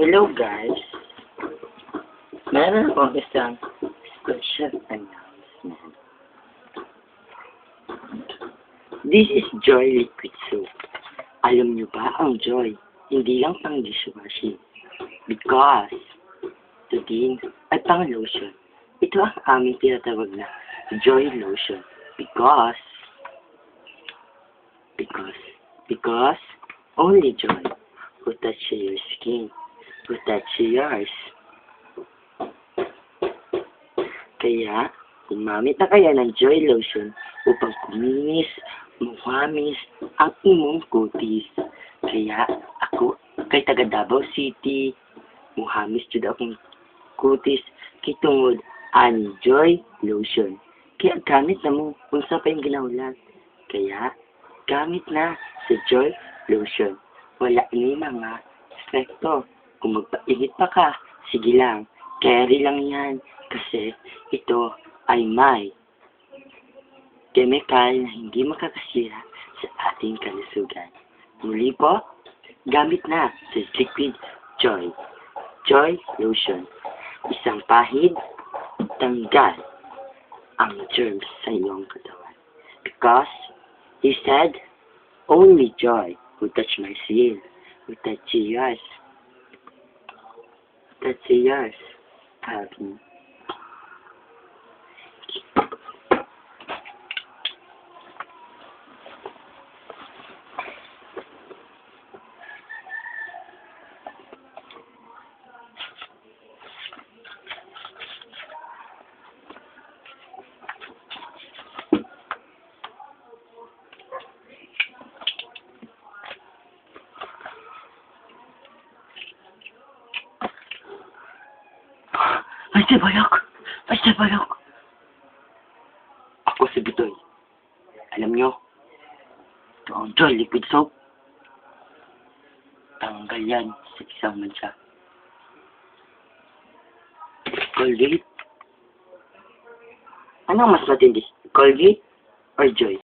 Hello guys, meron akong isang special announcement. This is Joy Liquid Soap. Alam nyo ba ang Joy, hindi lang pang dishwashing. Because, din at pang lotion. Ito ang aming tinatawag na Joy Lotion. Because, only Joy will touch your skin. Will touch yours. Kaya, gumamit na kaya ng Joy Lotion upang kuminis, muhamis ang imong kutis. Kaya, ako, kay taga Davao City, muhamis jud akong kutis kay tungod ang Joy Lotion. Kaya gamit na mo kung sa pa yung ginaulan. Kaya, gamit na sa Joy Lotion. Wala ni mga efekto. Kung magpainit pa ka, sige lang. Carry lang yan. Kasi ito ay may chemical na hindi makakasira sa ating kalusugan. Muli po, gamit na sa Liquid Joy. Joy Lotion. Isang pahid, tanggal ang germs sa iyong katawan. Because, he said, only Joy will touch my skin, will touch yours. Touch yours. Happy. Ay, si Bayok! Ay, si Bayok! Ako si Bitoy. Alam nyo, ito ang Joy Liquid Soap. Tanggal yan sa isang mansa. Colgate? Anong mas matindi? Colgate or Joy?